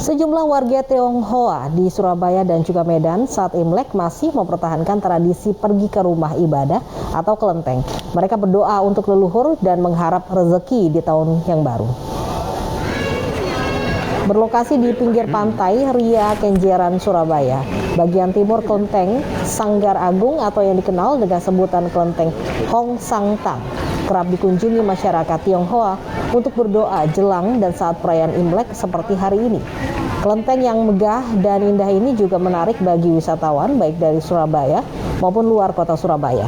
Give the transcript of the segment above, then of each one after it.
Sejumlah warga Tionghoa di Surabaya dan juga Medan saat Imlek masih mempertahankan tradisi pergi ke rumah ibadah atau kelenteng. Mereka berdoa untuk leluhur dan mengharap rezeki di tahun yang baru. Berlokasi di pinggir pantai Ria Kenjeran, Surabaya, bagian timur kelenteng Sanggar Agung atau yang dikenal dengan sebutan kelenteng Hong Sang Tang kerap dikunjungi masyarakat Tionghoa untuk berdoa jelang dan saat perayaan Imlek seperti hari ini. Kelenteng yang megah dan indah ini juga menarik bagi wisatawan baik dari Surabaya maupun luar kota Surabaya.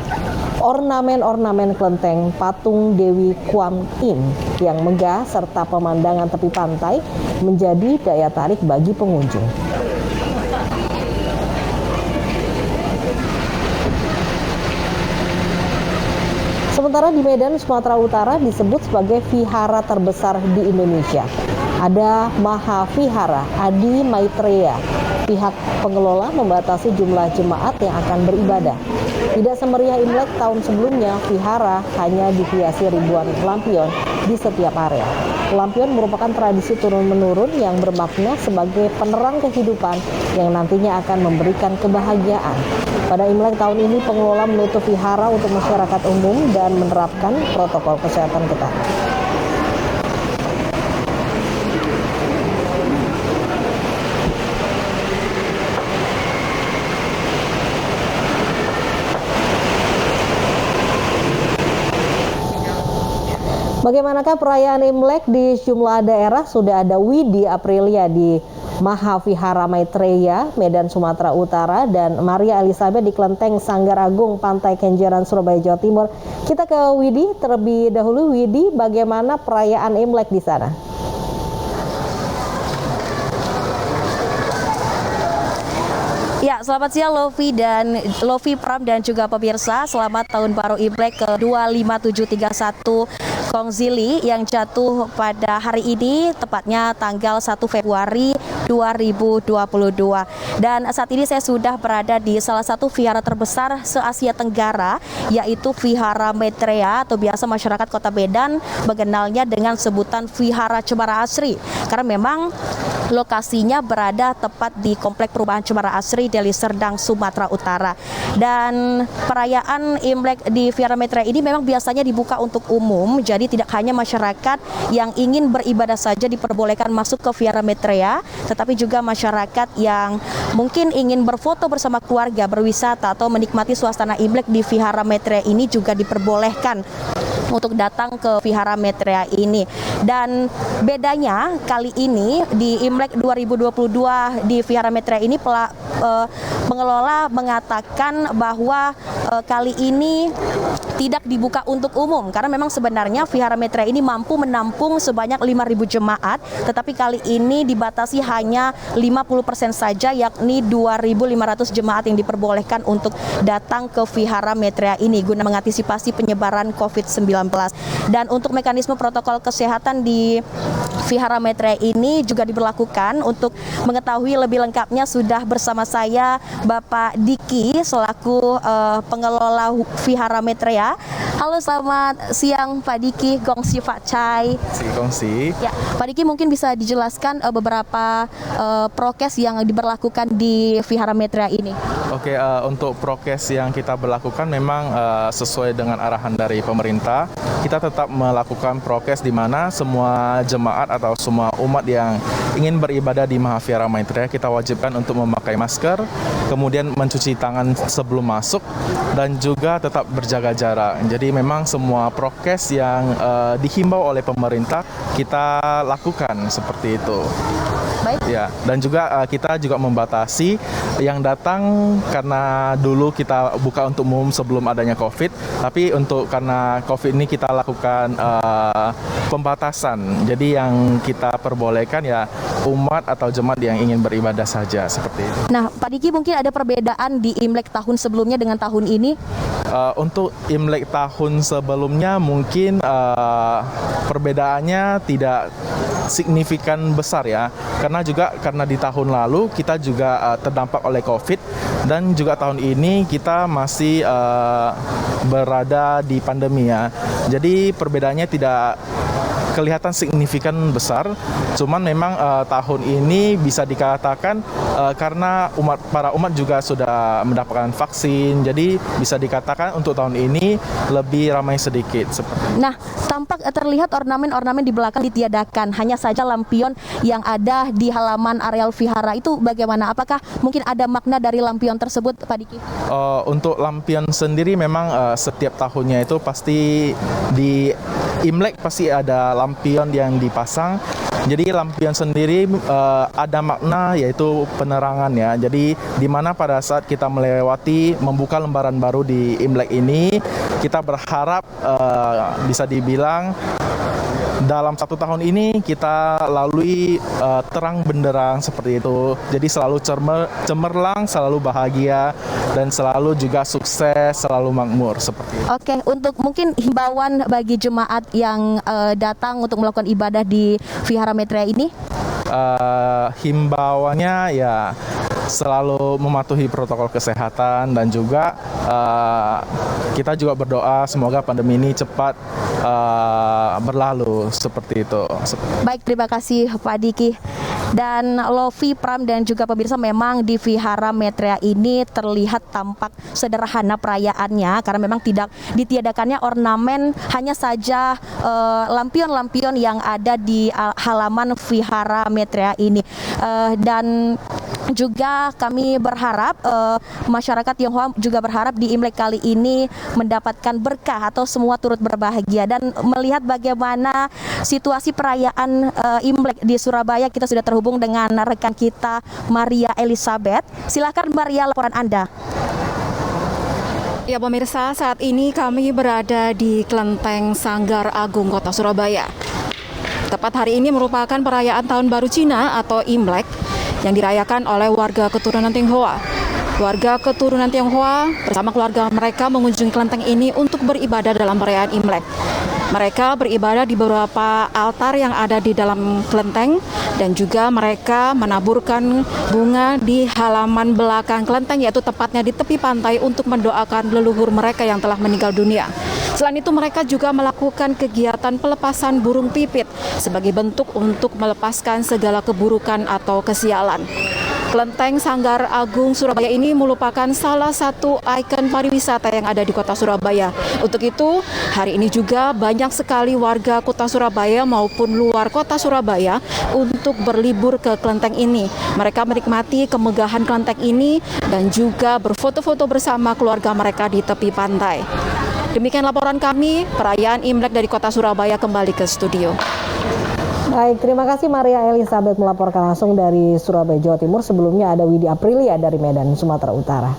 Ornamen-ornamen kelenteng, patung Dewi Kwan Im yang megah serta pemandangan tepi pantai menjadi daya tarik bagi pengunjung. Sementara di Medan, Sumatera Utara disebut sebagai vihara terbesar di Indonesia. Ada Mahavihara Adi Maitreya. Pihak pengelola membatasi jumlah jemaat yang akan beribadah. Tidak semeriah Imlek tahun sebelumnya, vihara hanya dihiasi ribuan lampion di setiap area. Lampion merupakan tradisi turun-menurun yang bermakna sebagai penerang kehidupan yang nantinya akan memberikan kebahagiaan. Pada Imlek tahun ini, pengelola menutup vihara untuk masyarakat umum dan menerapkan protokol kesehatan ketat. Bagaimanakah perayaan Imlek di sejumlah daerah? Sudah ada Widi Aprilia di Mahavihara Maitreya, Medan, Sumatera Utara, dan Maria Elizabeth di Kelenteng Sanggar Agung, Pantai Kenjeran, Surabaya, Jawa Timur. Kita ke Widi terlebih dahulu. Widi, bagaimana perayaan Imlek di sana? Ya, selamat siang Lovi Pram dan juga pemirsa. Selamat Tahun Baru Imlek ke-25731 Kongzili yang jatuh pada hari ini, tepatnya tanggal 1 Februari 2022. Dan saat ini saya sudah berada di salah satu vihara terbesar se-Asia Tenggara, yaitu Vihara Maitreya atau biasa masyarakat Kota Medan mengenalnya dengan sebutan Vihara Cemara Asri. Karena memang lokasinya berada tepat di Komplek Perumahan Cemara Asri, Deli Serdang, Sumatera Utara. Dan perayaan Imlek di Vihara Maitreya ini memang biasanya dibuka untuk umum, jadi tidak hanya masyarakat yang ingin beribadah saja diperbolehkan masuk ke Vihara Maitreya, tetapi juga masyarakat yang mungkin ingin berfoto bersama keluarga, berwisata, atau menikmati suasana Imlek di Vihara Maitreya ini juga diperbolehkan untuk datang ke Vihara Maitreya ini. Dan bedanya kali ini di Imlek 2022 di Vihara Maitreya ini pengelola mengatakan bahwa kali ini tidak dibuka untuk umum karena memang sebenarnya Vihara Maitreya ini mampu menampung sebanyak 5.000 jemaat, tetapi kali ini dibatasi hanya 50% saja, yakni 2.500 jemaat yang diperbolehkan untuk datang ke Vihara Maitreya ini guna mengantisipasi penyebaran COVID-19. Dan untuk mekanisme protokol kesehatan di Vihara Maitreya ini juga diberlakukan. Untuk mengetahui lebih lengkapnya sudah bersama saya Bapak Diki selaku pengelola Vihara Maitreya. Halo, selamat siang Pak Diki. Gongsi Pak Chai. Gongsi. Ya, Pak Diki mungkin bisa dijelaskan beberapa prokes yang diberlakukan di Vihara Maitreya ini. Oke, untuk prokes yang kita berlakukan memang sesuai dengan arahan dari pemerintah. Kita tetap melakukan prokes di mana semua jemaat atau semua umat yang ingin beribadah di Mahavihara Maitreya kita wajibkan untuk memakai masker, kemudian mencuci tangan sebelum masuk, dan juga tetap berjaga jarak. Jadi memang semua prokes yang dihimbau oleh pemerintah kita lakukan seperti itu. Baik. Ya, dan juga kita juga membatasi yang datang karena dulu kita buka untuk umum sebelum adanya COVID, tapi karena COVID ini kita lakukan pembatasan. Jadi yang kita perbolehkan ya umat atau jemaat yang ingin beribadah saja seperti itu. Nah, Pak Diki, mungkin ada perbedaan di Imlek tahun sebelumnya dengan tahun ini? Untuk Imlek tahun sebelumnya mungkin perbedaannya tidak signifikan besar ya, karena di tahun lalu kita juga terdampak oleh COVID, dan juga tahun ini kita masih berada di pandemi ya. Jadi perbedaannya tidak kelihatan signifikan besar. Cuman memang tahun ini bisa dikatakan karena para umat juga sudah mendapatkan vaksin, jadi bisa dikatakan untuk tahun ini lebih ramai sedikit. Nah, tampak terlihat ornamen-ornamen di belakang ditiadakan, hanya saja lampion yang ada di halaman areal vihara itu bagaimana? Apakah mungkin ada makna dari lampion tersebut, Pak Diki? Untuk lampion sendiri memang setiap tahunnya itu pasti di Imlek pasti ada lampion yang dipasang. Jadi lampion sendiri ada makna yaitu penerangan ya. Jadi di mana pada saat kita melewati membuka lembaran baru di Imlek ini, kita berharap bisa dibilang dalam 1 tahun ini kita lalui terang benderang seperti itu. Jadi selalu cemerlang, selalu bahagia, dan selalu juga sukses, selalu makmur seperti itu. Oke, untuk mungkin himbauan bagi jemaat yang datang untuk melakukan ibadah di Vihara Maitreya ini? Himbauannya ya selalu mematuhi protokol kesehatan, dan juga kita juga berdoa semoga pandemi ini cepat berlalu seperti itu. Baik, terima kasih Pak Diki. Dan Lovi, Pram, dan juga pemirsa, memang di Vihara Maitreya ini terlihat tampak sederhana perayaannya karena memang tidak ditiadakannya ornamen, hanya saja lampion-lampion yang ada di halaman Vihara Maitreya ini. Dan juga kami berharap masyarakat Tionghoa juga berharap di Imlek kali ini mendapatkan berkah atau semua turut berbahagia. Dan melihat bagaimana situasi perayaan Imlek di Surabaya, kita sudah terhubung dengan rekan kita Maria Elizabeth. Silakan Maria, laporan Anda. Ya pemirsa, saat ini kami berada di Kelenteng Sanggar Agung Kota Surabaya. Tepat hari ini merupakan perayaan Tahun Baru Cina atau Imlek yang dirayakan oleh warga keturunan Tionghoa. Warga keturunan Tionghoa bersama keluarga mereka mengunjungi kelenteng ini untuk beribadah dalam perayaan Imlek. Mereka beribadah di beberapa altar yang ada di dalam kelenteng, dan juga mereka menaburkan bunga di halaman belakang kelenteng, yaitu tepatnya di tepi pantai, untuk mendoakan leluhur mereka yang telah meninggal dunia. Selain itu, mereka juga melakukan kegiatan pelepasan burung pipit sebagai bentuk untuk melepaskan segala keburukan atau kesialan. Kelenteng Sanggar Agung Surabaya ini merupakan salah satu ikon pariwisata yang ada di Kota Surabaya. Untuk itu, hari ini juga banyak sekali warga Kota Surabaya maupun luar Kota Surabaya untuk berlibur ke kelenteng ini. Mereka menikmati kemegahan kelenteng ini dan juga berfoto-foto bersama keluarga mereka di tepi pantai. Demikian laporan kami, perayaan Imlek dari Kota Surabaya kembali ke studio. Baik, terima kasih Maria Elizabeth melaporkan langsung dari Surabaya, Jawa Timur. Sebelumnya ada Widi Aprilia dari Medan, Sumatera Utara.